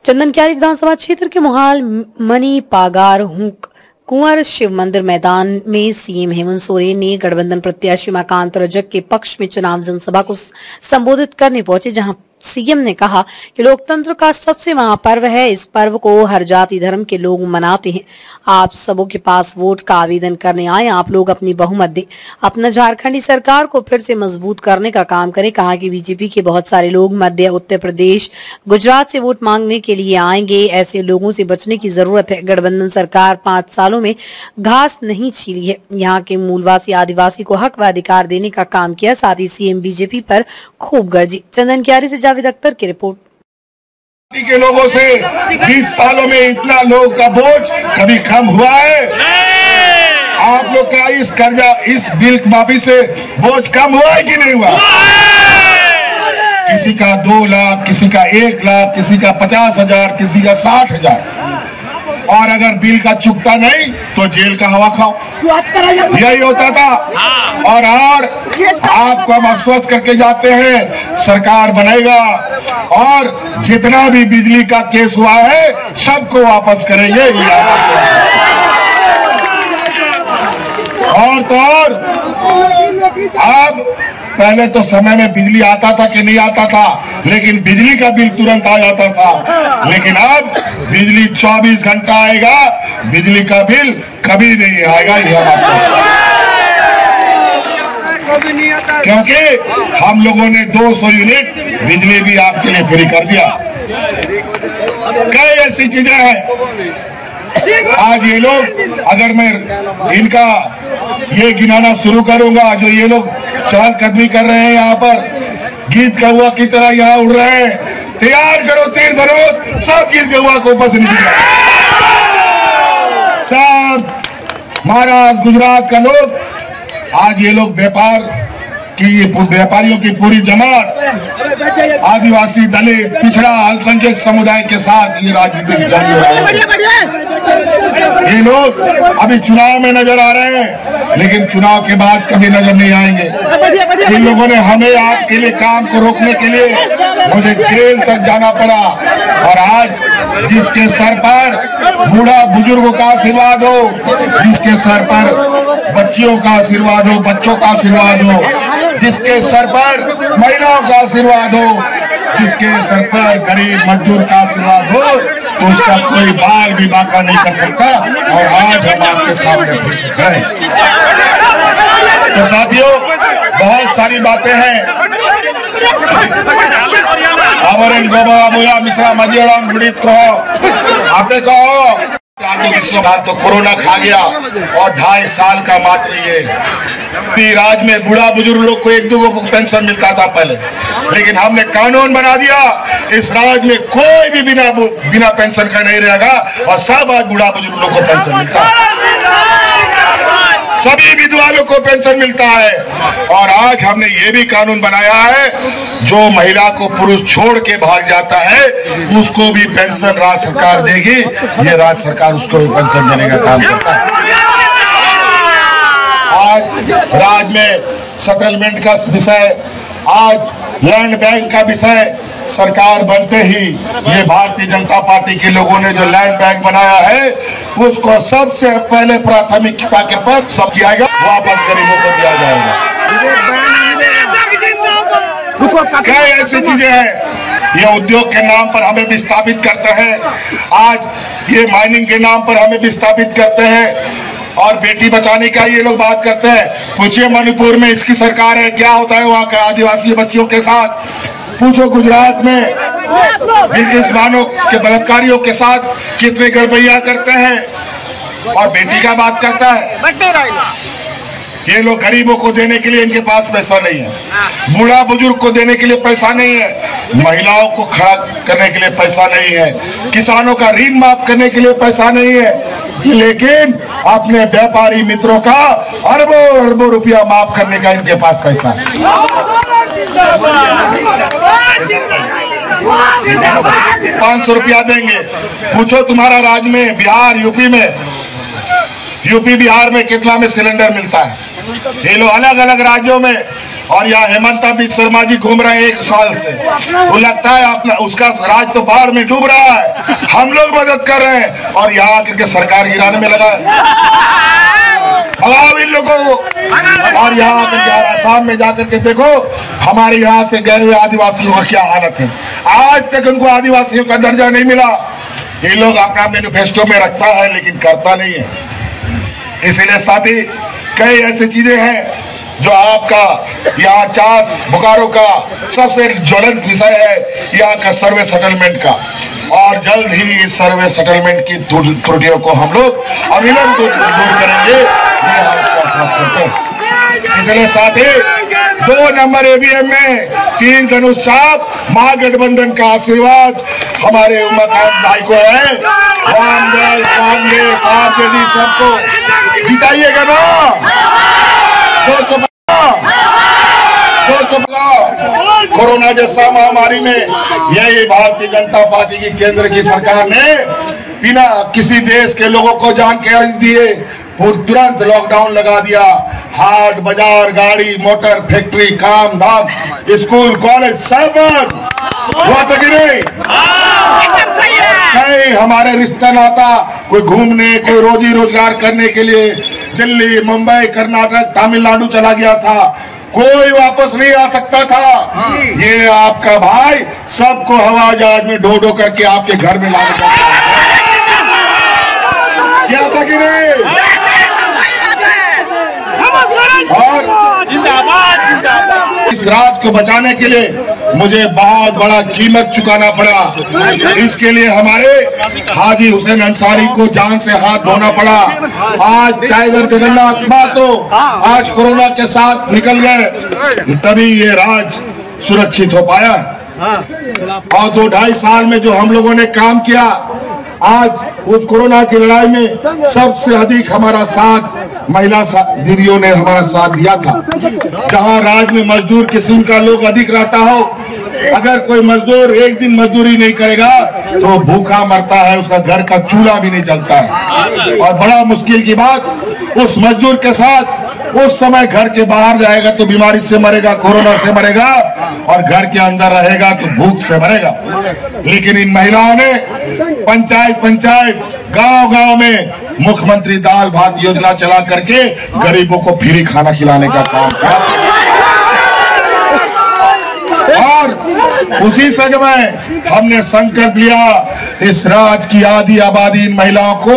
चंदनक्यारी विधानसभा क्षेत्र के मोहाल मनी पागार कुंवर शिव मंदिर मैदान में सीएम हेमंत सोरेन ने गठबंधन प्रत्याशी उमाकांत रजक के पक्ष में चुनाव जनसभा को संबोधित करने पहुंचे, जहां सीएम ने कहा कि लोकतंत्र का सबसे महापर्व है। इस पर्व को हर जाति धर्म के लोग मनाते हैं। आप सबों के पास वोट का आवेदन करने आए, आप लोग अपनी बहुमत दें, अपना झारखंडी सरकार को फिर से मजबूत करने का काम करें। कहा कि बीजेपी के बहुत सारे लोग मध्य उत्तर प्रदेश गुजरात से वोट मांगने के लिए आएंगे, ऐसे लोगों से बचने की जरूरत है। गठबंधन सरकार 5 सालों में घास नहीं छीली है, यहाँ के मूलवासी आदिवासी को हक व अधिकार देने का काम किया। साथ ही सीएम बीजेपी पर खूब गरजी। चंदनक्यारी से जावेद अख्तर की रिपोर्ट। के लोगों से 20 सालों में इतना लोग का बोझ कभी कम हुआ है? आप लोग का इस कर्जा, इस बिल माफी से बोझ कम हुआ है कि नहीं हुआ? किसी का 2 लाख, किसी का 1 लाख, किसी का 50,000, किसी का 60,000, और अगर बिल का चुकता नहीं तो जेल का हवा खाओ, यही होता था। और आपको हम आश्वस्त करके जाते हैं, सरकार बनेगा और जितना भी बिजली का केस हुआ है सबको वापस करेंगे। और तो और अब पहले तो समय में बिजली आता था कि नहीं आता था, लेकिन बिजली का बिल तुरंत आ जाता था। लेकिन अब बिजली 24 घंटा आएगा, बिजली का बिल कभी नहीं आएगा। यह क्योंकि हम लोगों ने 200 यूनिट बिजली भी आपके लिए फ्री कर दिया। कई ऐसी चीजें हैं। आज ये लोग, अगर मैं इनका ये गिनाना शुरू करूंगा, जो ये लोग चहलकदमी कर रहे हैं, यहाँ पर गीत कौवा की तरह यहाँ उड़ रहे हैं, तैयार करो तीर धनुष, सब गीत कौवा को ऊपर से नीचे सब महाराष्ट्र गुजरात का लोग, आज ये लोग व्यापारियों की पूरी जमात आदिवासी दलित पिछड़ा अल्पसंख्यक समुदाय के साथ ये राजनीतिक जंग हो रहा है। ये लोग अभी चुनाव में नजर आ रहे हैं, लेकिन चुनाव के बाद कभी नजर नहीं आएंगे। इन लोगों ने हमें आपके लिए काम को रोकने के लिए मुझे जेल तक जाना पड़ा। और आज जिसके सर पर बूढ़ा बुजुर्गों का आशीर्वाद हो, जिसके सर पर बच्चियों का आशीर्वाद हो, बच्चों का आशीर्वाद हो, जिसके सर पर महिलाओं का आशीर्वाद हो, जिसके सर पर गरीब मजदूर का आशीर्वाद हो, तो उसका कोई बाल भी बांका नहीं कर सकता। और आज हम आपके सामने खड़े हैं। तो साथियों, बहुत सारी बातें हैं। आवरण गोबा मुया मिश्रा मजियाराम पीड़ित कहो, आपे कहो तो कोरोना खा गया और 2.5 साल का मात्र ये राज्य में बूढ़ा बुजुर्ग लोग को 1-2 को पेंशन मिलता था पहले, लेकिन हमने कानून बना दिया, इस राज्य में कोई भी बिना पेंशन का नहीं रहेगा और सब आज बूढ़ा बुजुर्ग लोग को पेंशन मिलता है, सभी विधवाओं को पेंशन मिलता है। और आज हमने ये भी कानून बनाया है, जो महिला को पुरुष छोड़ के भाग जाता है उसको भी पेंशन राज्य सरकार देगी। ये राज्य सरकार उसको भी पेंशन देने का काम करता है। आज राज्य में सेटलमेंट का विषय, आज लैंड बैंक का विषय, सरकार बनते ही ये भारतीय जनता पार्टी के लोगों ने जो लैंड बैंक बनाया है उसको सबसे पहले प्राथमिकता के पर सब किया जाएगा, वापस गरीबों को दिया जाएगा। कई ऐसी चीजें हैं। ये उद्योग के नाम पर हमें विस्थापित करते हैं, आज ये माइनिंग के नाम पर हमें विस्थापित करते हैं, और बेटी बचाने का ये लोग बात करते हैं। पूछिए मणिपुर में इसकी सरकार है, क्या होता है वहाँ के आदिवासी बच्चियों के साथ। पूछो गुजरात में बिजनेसमैनों के बलात्कारियों के साथ कितने गड़बड़ियां करते हैं, और बेटी का बात करता है। ये लोग गरीबों को देने के लिए इनके पास पैसा नहीं है, बूढ़ा बुजुर्ग को देने के लिए पैसा नहीं है, महिलाओं को खड़ा करने के लिए पैसा नहीं है, किसानों का ऋण माफ करने के लिए पैसा नहीं है, लेकिन अपने व्यापारी मित्रों का अरबों रुपया माफ करने का इनके पास पैसा है। 500 रुपया देंगे। पूछो तुम्हारा राज्य में, बिहार यूपी बिहार में कितना में सिलेंडर मिलता है। ये लोग अलग अलग राज्यों में और यहाँ हेमंता बिस्वा शर्मा जी घूम रहे हैं 1 साल से। वो लगता है अपना उसका राज तो बाढ़ में डूब रहा है, हम लोग मदद कर रहे हैं और यहाँ आकर के सरकार गिराने में लगा है। भगाओ इन लोगों को। और यहाँ आकर के आसाम में जाकर के देखो हमारे यहाँ से गए हुए आदिवासियों का क्या हालत है। आज तक उनको आदिवासियों का दर्जा नहीं मिला। ये लोग अपना मैनिफेस्टो में रखता है लेकिन करता नहीं है। इसलिए साथी कई ऐसी चीजें हैं जो आपका यहाँ चास बोकारो का सबसे ज्वलंत विषय है, यहाँ का सर्वे सेटलमेंट का। और जल्द ही इस सर्वे सेटलमेंट की त्रुटियों को हम लोग अविलंब दूर करेंगे, ये हम आश्वस्त करते हैं। इसलिए साथी 2 नंबर ईवीएम में 3 धनुष छाप महागठबंधन का आशीर्वाद हमारे उमाकांत भाई को है। वामदल कांग्रेस आरजेडी सबको जिताइएगा ना। कोरोना जैसा महामारी में यही भारतीय जनता पार्टी की केंद्र की सरकार ने बिना किसी देश के लोगों को जानकारी दिए तुरंत लॉकडाउन लगा दिया। हाट बाजार गाड़ी मोटर फैक्ट्री काम धाम स्कूल कॉलेज सब बंद हुआ था कि नहीं? कई हमारे रिश्ता नाता कोई घूमने कोई रोजी रोजगार करने के लिए दिल्ली मुंबई कर्नाटक तमिलनाडु चला गया था, कोई वापस नहीं आ सकता था। ये आपका भाई सबको हवाई जहाज में ढो ढो करके आपके घर में लाने का क्या था कि नहीं? और इस रात को बचाने के लिए मुझे बहुत बड़ा कीमत चुकाना पड़ा। इसके लिए हमारे हाजी हुसैन अंसारी को जान से हाथ धोना पड़ा। आज टाइगर जगन्नाथ मां तो आज कोरोना के साथ निकल गए, तभी ये राज सुरक्षित हो पाया। और 2-2.5 साल में जो हम लोगों ने काम किया, आज उस कोरोना की लड़ाई में सबसे अधिक हमारा साथ महिला दीदियों ने हमारा साथ दिया था। जहां राज्य में मजदूर किस्म का लोग अधिक रहता हो, अगर कोई मजदूर एक दिन मजदूरी नहीं करेगा तो भूखा मरता है, उसका घर का चूल्हा भी नहीं जलता है। और बड़ा मुश्किल की बात उस मजदूर के साथ उस समय घर के बाहर जाएगा तो बीमारी से मरेगा, कोरोना से मरेगा, और घर के अंदर रहेगा तो भूख से मरेगा। लेकिन इन महिलाओं ने पंचायत गांव में मुख्यमंत्री दाल भात योजना चला करके गरीबों को फ्री खाना खिलाने का काम किया। और उसी समय हमने संकल्प लिया इस राज्य की आधी आबादी इन महिलाओं को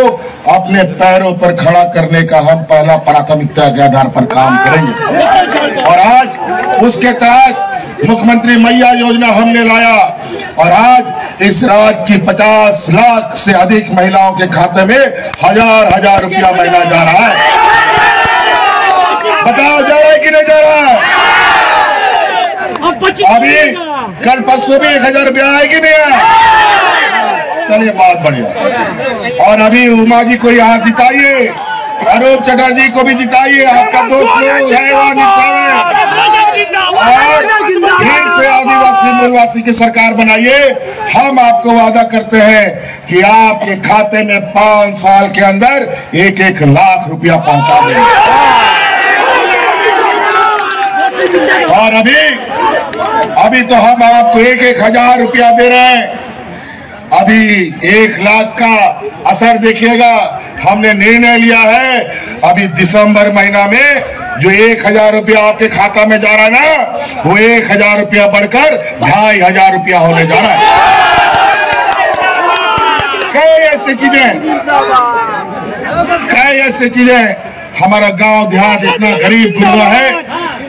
अपने पैरों पर खड़ा करने का हम पहला प्राथमिकता के आधार पर काम करेंगे। और आज उसके तहत मुख्यमंत्री मैया योजना हमने लाया और आज इस राज्य की 50 लाख से अधिक महिलाओं के खाते में हजार रुपया महीना जा रहा है। बताओ जा रहा है कि नहीं जा रहा है? अभी कल परसों भी 1000 रुपया आए कि नहीं आए? चलिए बहुत बढ़िया। और अभी उमा जी को यहाँ जिताइए, अनूप चटर्जी को भी जिताइए, आपका दोस्त लोग है वहाँ और फिर से आदिवासी मूलवासी की सरकार बनाइए। हम आपको वादा करते हैं कि आपके खाते में 5 साल के अंदर 1-1 लाख रुपया पहुंचा देंगे। और अभी तो हम आपको 1-1 हजार रुपया दे रहे हैं। अभी 1 लाख का असर देखिएगा। हमने निर्णय लिया है अभी दिसंबर महीना में जो 1000 रुपया आपके खाता में जा रहा है ना, वो 1000 रुपया बढ़कर 2500 रुपया होने जा रहा है। कई ऐसी चीजें हमारा गांव देहात इतना गरीब गुरबा है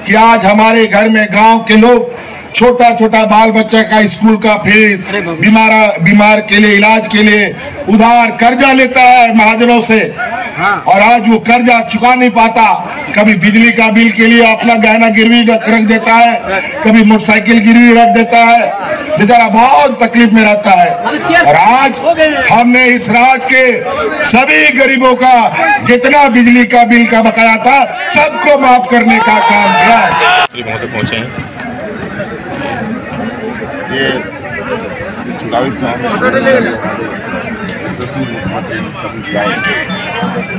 कि आज हमारे घर में गांव के लोग छोटा बाल बच्चा का स्कूल का फीस, बीमार के लिए इलाज के लिए उधार कर्जा लेता है महाजनों से, और आज वो कर्जा चुका नहीं पाता। कभी बिजली का बिल के लिए अपना गहना गिरवी रख देता है, कभी मोटरसाइकिल गिरवी रख देता है, बेचारा बहुत तकलीफ में रहता है। और आज हमने इस राज्य के सभी गरीबों का जितना बिजली का बिल का बकाया था सबको माफ करने का काम किया। पहुंचे हैं ये चुनावी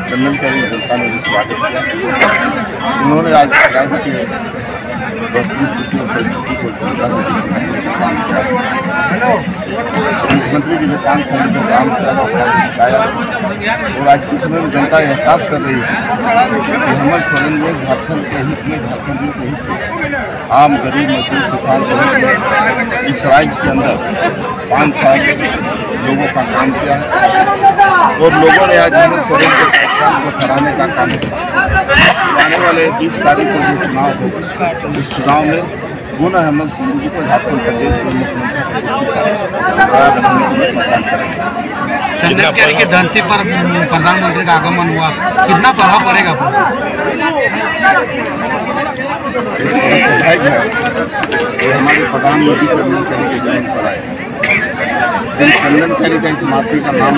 चंदन का जनता ने स्वागत किया। उन्होंने राज्य के वस्तुस्थिति और परिस्थिति को मुख्यमंत्री जी ने 5 साल में काम किया और आज के समय में जनता एहसास कर रही है कि हेमंत सोरेन ने झारखंड के हित में, झारखंडियों के हित में, आम गरीब मजदूर किसान को इस राज्य के अंदर 5 साल लोगों का काम किया है और लोगों ने आज हेमंत सोरेन के काम को सराहने का काम किया। आने वाले 20 तारीख को जो चुनाव होगा, इस चुनाव में पुनः हेमंत सोरेन जी को झारखंड प्रदेश के मुख्यमंत्री चंदन कैरी की धरती पर प्रधानमंत्री का आगमन हुआ, कितना प्रभाव पड़ेगा? सौभाग्य है कि हमारे प्रधानमंत्री चंदन कैरी के जन्म पर आए। चंदन कैरी का इस माफी का नाम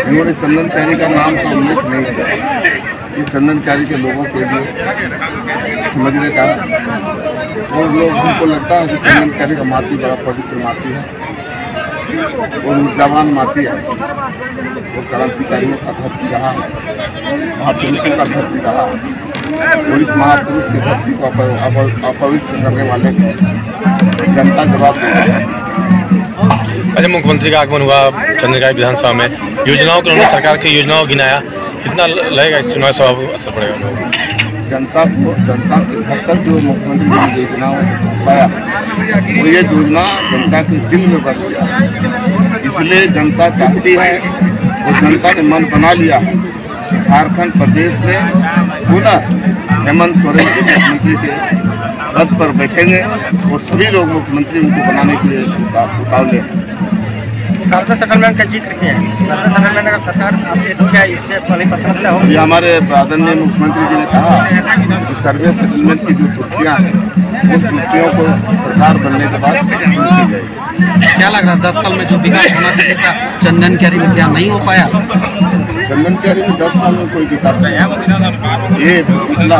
उन्होंने चंदन कैरी का नाम का उल्लेख नहीं किया। ये चंदन कैरी के लोगों के लिए समझने का, और लोग हमको लगता है कि चंदन कैरी का माटी बड़ा पवित्र माटी है और ऊर्जावान माटी है और क्रांतिकारियों का धरती रहा है, महापुरुषों का धरती रहा है और इस महापुरुष की धरती को अपवित्र करने वाले को जनता जवाब दे रही है। अच्छा, मुख्यमंत्री का आगमन हुआ चंद्रगाई विधानसभा में, योजनाओं को उन्होंने सरकार की योजनाओं को गिनाया, कितना लगेगा इस चुनाव सभा को असर पड़ेगा? जनता के घर तक जो मुख्यमंत्री जी ने योजनाओं को पहुँचाया वो ये योजना जनता के दिल में बस गया। इसलिए जनता चाहती है और जनता ने मन बना लिया झारखंड प्रदेश में पुनः हेमंत सोरेन जी मुख्यमंत्री के पद पर बैठेंगे और सभी लोग मुख्यमंत्री उनको बनाने के लिए उतावले हैं। सर्वे सेटलमेंट का जिक्र किया है, सर्वे सेटलमेंट का सरकार आपके दो क्या इस पे परिपत्र हो? ये हमारे आदरणीय मुख्यमंत्री जी ने कहा कि सर्वे सेटलमेंट की जो त्रुटियां हैं उन त्रुटियों को सरकार बनने के बाद दूर की जाएगी। क्या लग रहा है 10 साल में जो विकास होना चाहिए था चंदन कैरी में क्या नहीं हो पाया? चंदन कैरी में 10 साल में कोई विकास नहीं है, ये पिछला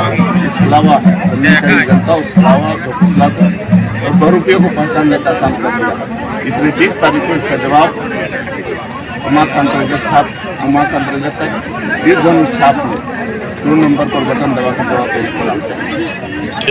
छलावा है। चंदन कैरी जनता उस छलावा को पिछला और बहुरूपियों को पहचानने का काम कर रहा है। इसलिए 20 तारीख को इसका जवाब अमात अंतर्गत तक दीर्घ छाप में 2 नंबर पर बटन दबा के जवाब देने